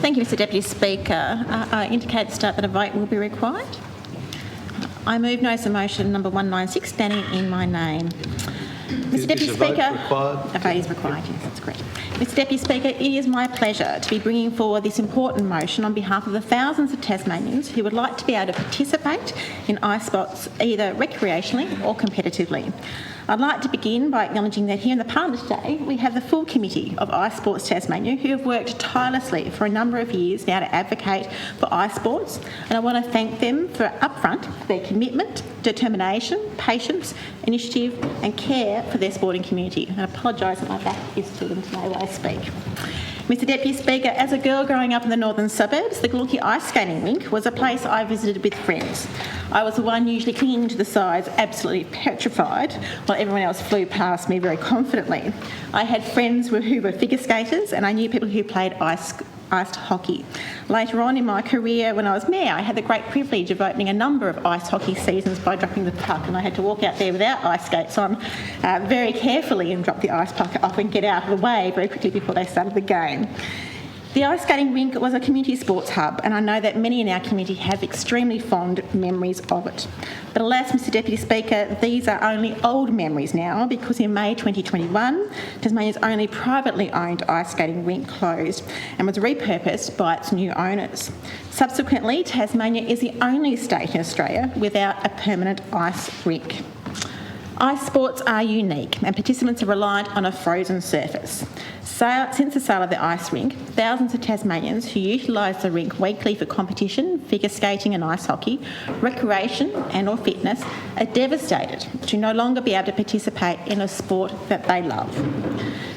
Thank you, Mr Deputy Speaker. I indicate at the start that a vote will be required. I move notice of motion number 196 standing in my name. Mr Deputy Speaker, a vote is required, yes, that's correct. Mr Deputy Speaker, it is my pleasure to be bringing forward this important motion on behalf of the thousands of Tasmanians who would like to be able to participate in ice sports either recreationally or competitively. I'd like to begin by acknowledging that here in the Parliament today we have the full committee of Ice Sports Tasmania who have worked tirelessly for a number of years now to advocate for ice sports, and I want to thank them for upfront their commitment, determination, patience, initiative and care for their sporting community. And I apologise that my back is to them today while I speak. Mr Deputy Speaker, as a girl growing up in the northern suburbs, the Glenorchy Ice Skating Rink was a place I visited with friends. I was the one usually clinging to the sides, absolutely petrified, while everyone else flew past me very confidently. I had friends who were figure skaters, and I knew people who played iced hockey. Later on in my career, when I was mayor, I had the great privilege of opening a number of ice hockey seasons by dropping the puck, and I had to walk out there without ice skates on very carefully and drop the ice puck off and get out of the way very quickly before they started the game. The ice skating rink was a community sports hub, and I know that many in our community have extremely fond memories of it. But alas, Mr Deputy Speaker, these are only old memories now, because in May 2021, Tasmania's only privately owned ice skating rink closed and was repurposed by its new owners. Subsequently, Tasmania is the only state in Australia without a permanent ice rink. Ice sports are unique and participants are reliant on a frozen surface. Since the sale of the ice rink, thousands of Tasmanians who utilise the rink weekly for competition, figure skating and ice hockey, recreation and or fitness are devastated to no longer be able to participate in a sport that they love.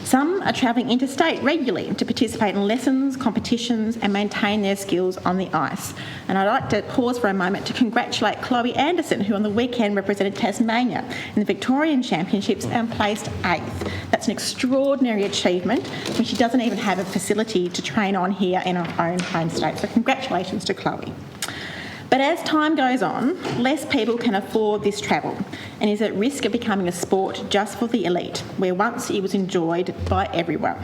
Some are travelling interstate regularly to participate in lessons, competitions and maintain their skills on the ice. And I'd like to pause for a moment to congratulate Chloe Anderson, who on the weekend represented Tasmania in the Victorian Championships and placed 8th. That's an extraordinary achievement when she doesn't even have a facility to train on here in her own home state. So congratulations to Chloe. But as time goes on, less people can afford this travel and is at risk of becoming a sport just for the elite, where once it was enjoyed by everyone.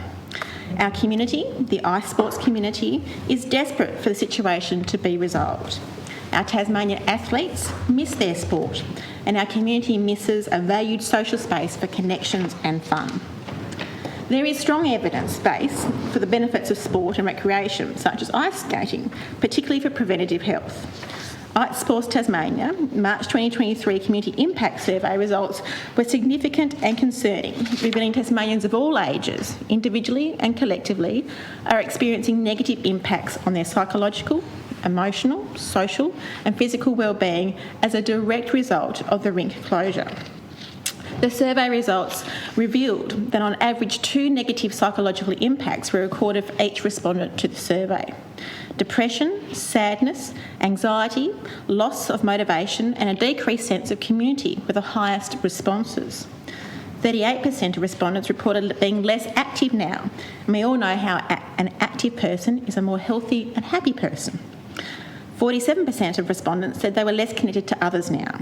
Our community, the ice sports community, is desperate for the situation to be resolved. Our Tasmanian athletes miss their sport, and our community misses a valued social space for connections and fun. There is strong evidence base for the benefits of sport and recreation, such as ice skating, particularly for preventative health. Ice Sports Tasmania March 2023 Community Impact Survey results were significant and concerning, revealing Tasmanians of all ages, individually and collectively, are experiencing negative impacts on their psychological, emotional, social and physical well-being as a direct result of the rink closure. The survey results revealed that on average 2 negative psychological impacts were recorded for each respondent to the survey: depression, sadness, anxiety, loss of motivation and a decreased sense of community were the highest responses. 38% of respondents reported being less active now, and we all know how an active person is a more healthy and happy person. 47% of respondents said they were less connected to others now.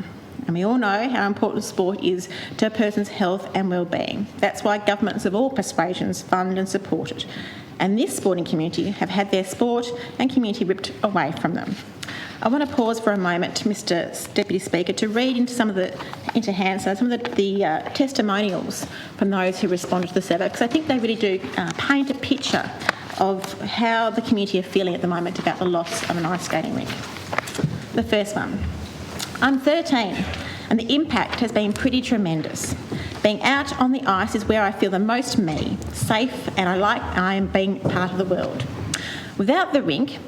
And we all know how important sport is to a person's health and well-being. That's why governments of all persuasions fund and support it. And this sporting community have had their sport and community ripped away from them. I want to pause for a moment, Mr Deputy Speaker, to read into some of the testimonials from those who responded to the survey, because I think they really do paint a picture of how the community are feeling at the moment about the loss of an ice skating rink. The first one: I'm 13 and the impact has been pretty tremendous. Being out on the ice is where I feel the most me, safe, and I am being part of the world. Without the rink,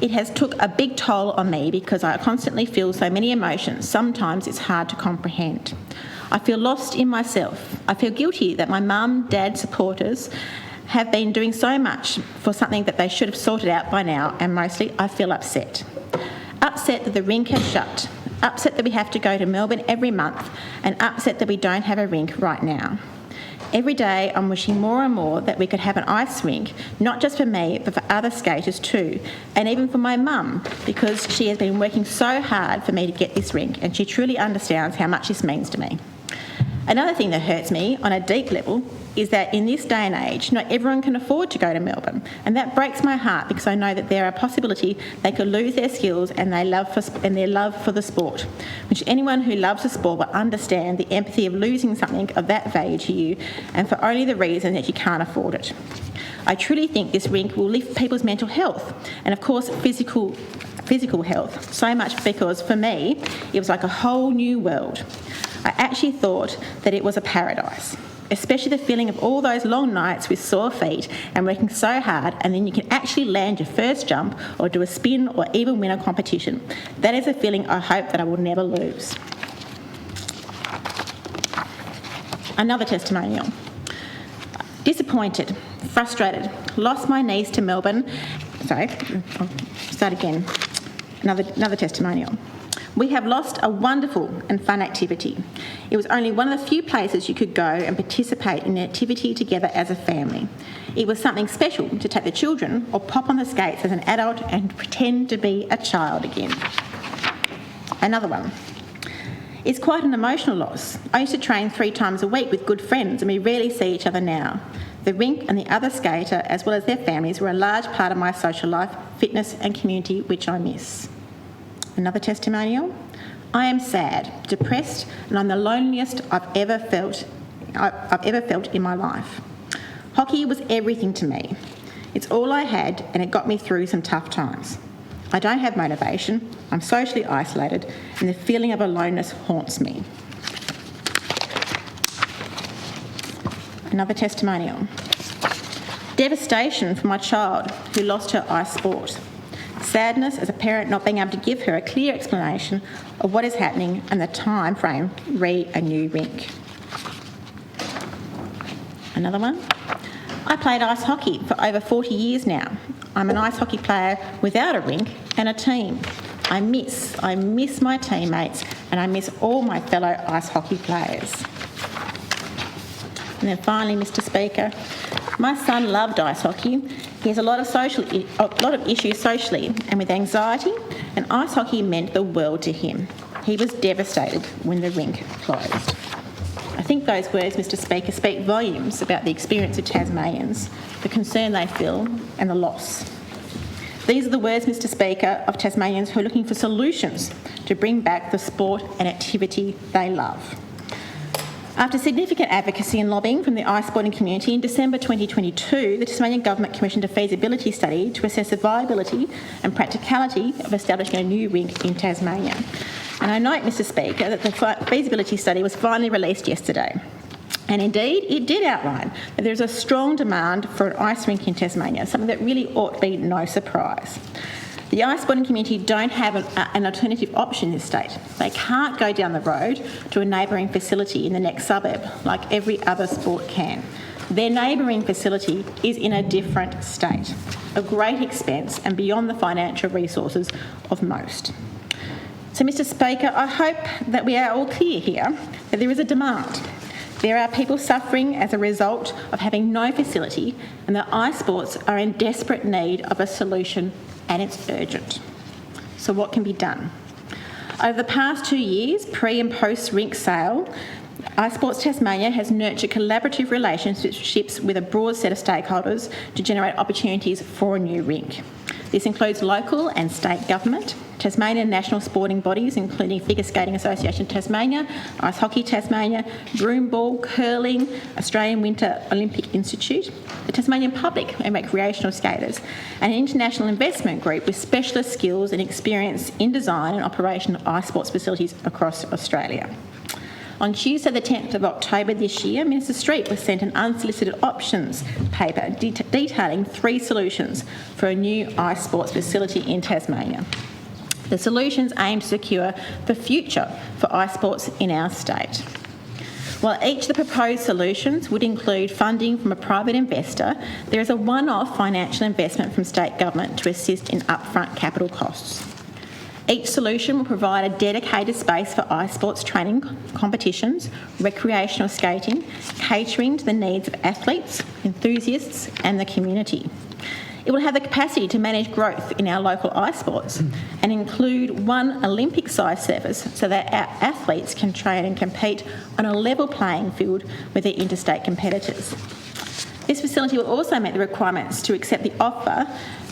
it has took a big toll on me because I constantly feel so many emotions. Sometimes it's hard to comprehend. I feel lost in myself. I feel guilty that my mum, dad, supporters have been doing so much for something that they should have sorted out by now, and mostly I feel upset. Upset that the rink has shut. Upset that we have to go to Melbourne every month, and upset that we don't have a rink right now. Every day I'm wishing more and more that we could have an ice rink, not just for me, but for other skaters too, and even for my mum, because she has been working so hard for me to get this rink, and she truly understands how much this means to me. Another thing that hurts me on a deep level is that in this day and age, not everyone can afford to go to Melbourne. And that breaks my heart because I know that there are a possibility they could lose their skills and their love for the sport, which anyone who loves the sport will understand the empathy of losing something of that value to you and for only the reason that you can't afford it. I truly think this rink will lift people's mental health and, of course, physical health so much because, for me, it was like a whole new world. I actually thought that it was a paradise, especially the feeling of all those long nights with sore feet and working so hard, and then you can actually land your first jump or do a spin or even win a competition. That is a feeling I hope that I will never lose. Another testimonial. Disappointed, frustrated, lost my niece to Melbourne. Sorry, I'll start again. Another testimonial. We have lost a wonderful and fun activity. It was only one of the few places you could go and participate in an activity together as a family. It was something special to take the children or pop on the skates as an adult and pretend to be a child again. Another one. It's quite an emotional loss. I used to train 3 times a week with good friends and we rarely see each other now. The rink and the other skater, as well as their families, were a large part of my social life, fitness and community, which I miss. Another testimonial. I am sad, depressed, and I'm the loneliest I've ever felt in my life. Hockey was everything to me. It's all I had, and it got me through some tough times. I don't have motivation, I'm socially isolated, and the feeling of aloneness haunts me. Another testimonial. Devastation for my child who lost her ice sport. Sadness as a parent not being able to give her a clear explanation of what is happening and the time frame re a new rink. Another one. I played ice hockey for over 40 years now. I'm an ice hockey player without a rink and a team. I miss my teammates and I miss all my fellow ice hockey players. And then finally, Mr. Speaker, my son loved ice hockey. He has a lot of issues socially and with anxiety, and ice hockey meant the world to him. He was devastated when the rink closed. I think those words, Mr. Speaker, speak volumes about the experience of Tasmanians, the concern they feel and the loss. These are the words, Mr. Speaker, of Tasmanians who are looking for solutions to bring back the sport and activity they love. After significant advocacy and lobbying from the ice sporting community, in December 2022, the Tasmanian Government commissioned a feasibility study to assess the viability and practicality of establishing a new rink in Tasmania. And I note, Mr. Speaker, that the feasibility study was finally released yesterday. And indeed, it did outline that there is a strong demand for an ice rink in Tasmania, something that really ought to be no surprise. The ice sporting community don't have an alternative option in this state. They can't go down the road to a neighbouring facility in the next suburb like every other sport can. Their neighbouring facility is in a different state, of great expense and beyond the financial resources of most. So, Mr. Speaker, I hope that we are all clear here that there is a demand. There are people suffering as a result of having no facility, and the ice sports are in desperate need of a solution, and it's urgent. So what can be done? Over the past 2 years, pre and post rink sale, Ice Sports Tasmania has nurtured collaborative relationships with a broad set of stakeholders to generate opportunities for a new rink. This includes local and state government, Tasmanian national sporting bodies including Figure Skating Association Tasmania, Ice Hockey Tasmania, Broomball, Curling, Australian Winter Olympic Institute, the Tasmanian public and recreational skaters, and an international investment group with specialist skills and experience in design and operation of ice sports facilities across Australia. On Tuesday the 10th of October this year, Minister Street was sent an unsolicited options paper detailing 3 solutions for a new ice sports facility in Tasmania. The solutions aim to secure the future for ice sports in our state. While each of the proposed solutions would include funding from a private investor, there is a one-off financial investment from state government to assist in upfront capital costs. Each solution will provide a dedicated space for ice sports training competitions, recreational skating, catering to the needs of athletes, enthusiasts and the community. It will have the capacity to manage growth in our local ice sports and include one Olympic-sized surface so that our athletes can train and compete on a level playing field with their interstate competitors. This facility will also meet the requirements to accept the offer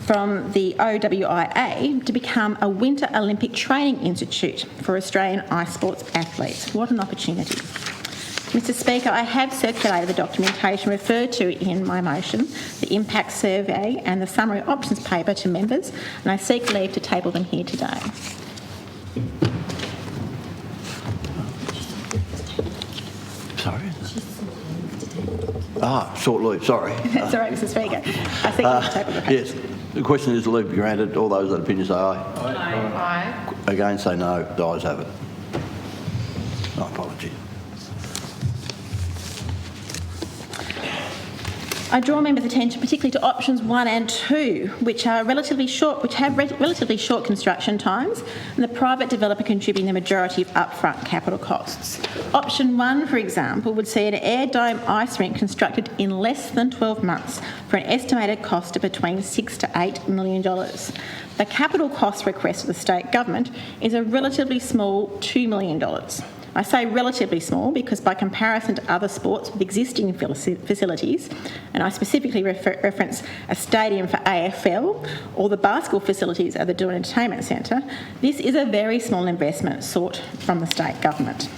from the OWIA to become a Winter Olympic Training Institute for Australian ice sports athletes. What an opportunity. Mr Speaker, I have circulated the documentation referred to in my motion, the impact survey and the summary options paper to members, and I seek leave to table them here today. Sorry? Short leave, sorry. That's all right, Mr Speaker. I seek leave to table the paper. Yes. The question is to leave be granted. All those that opinion say aye. Aye. Again say no. The ayes have it. My apologies. I draw members' attention particularly to options 1 and 2, which have relatively short construction times, and the private developer contributing the majority of upfront capital costs. Option 1, for example, would see an air dome ice rink constructed in less than 12 months for an estimated cost of between $6 to $8 million. The capital cost request of the state government is a relatively small $2 million. I say relatively small because by comparison to other sports with existing facilities, and I specifically reference a stadium for AFL or the basketball facilities at the Doohan Entertainment Centre, this is a very small investment sought from the state government.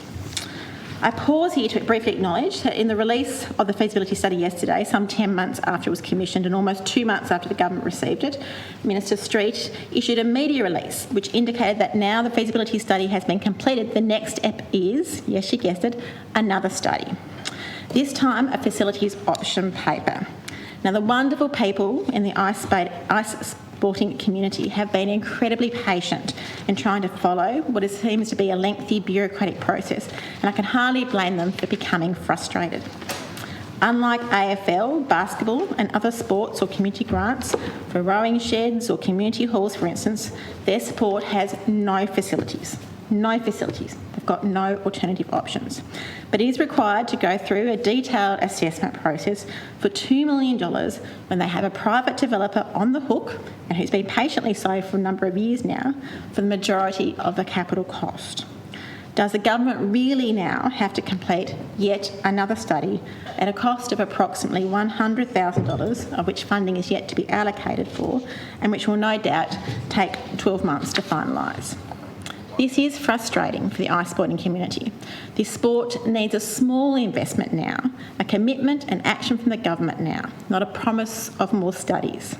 I pause here to briefly acknowledge that in the release of the feasibility study yesterday, some 10 months after it was commissioned and almost 2 months after the government received it, Minister Street issued a media release which indicated that now the feasibility study has been completed, the next step is, yes, you guessed it, another study. This time a facilities option paper. Now the wonderful people in the ice sporting community have been incredibly patient in trying to follow what seems to be a lengthy bureaucratic process, and I can hardly blame them for becoming frustrated. Unlike AFL, basketball and other sports or community grants for rowing sheds or community halls, for instance, their support has no facilities. No facilities. They've got no alternative options. But it is required to go through a detailed assessment process for $2 million when they have a private developer on the hook, and who's been patiently so for a number of years now, for the majority of the capital cost. Does the government really now have to complete yet another study at a cost of approximately $100,000, of which funding is yet to be allocated for, and which will no doubt take 12 months to finalise? This is frustrating for the ice sporting community. This sport needs a small investment now, a commitment and action from the government now, not a promise of more studies.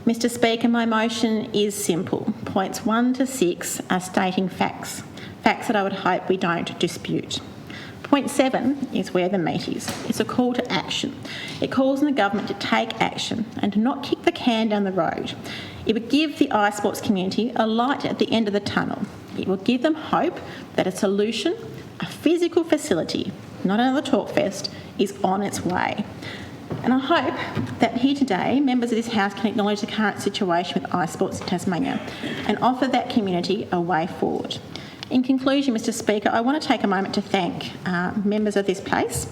Mr Speaker, my motion is simple. Points 1 to 6 are stating facts, facts that I would hope we don't dispute. Point 7 is where the meat is. It's a call to action. It calls on the government to take action and to not kick the can down the road. It would give the ice sports community a light at the end of the tunnel. It will give them hope that a solution, a physical facility, not another talk fest, is on its way. And I hope that here today, members of this House can acknowledge the current situation with ice sports in Tasmania and offer that community a way forward. In conclusion, Mr Speaker, I want to take a moment to thank members of this place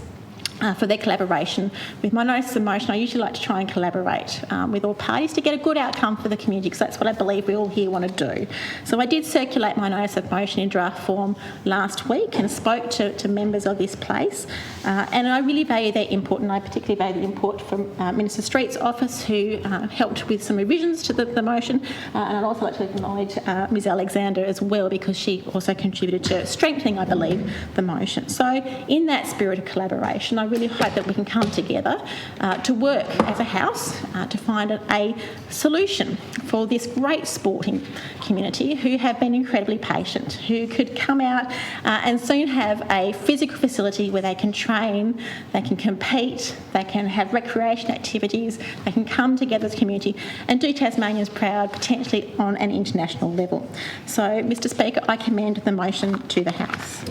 for their collaboration. With my notice of motion, I usually like to try and collaborate with all parties to get a good outcome for the community, because that's what I believe we all here want to do. So I did circulate my notice of motion in draft form last week and spoke to members of this place, and I really value their input, and I particularly value the input from Minister Street's office, who helped with some revisions to the motion, and I'd also like to acknowledge Ms Alexander as well, because she also contributed to strengthening, I believe, the motion. So in that spirit of collaboration, I really hope that we can come together to work as a House to find a solution for this great sporting community who have been incredibly patient, who could come out and soon have a physical facility where they can train, they can compete, they can have recreation activities, they can come together as a community and do Tasmanians proud, potentially on an international level. So, Mr Speaker, I commend the motion to the House.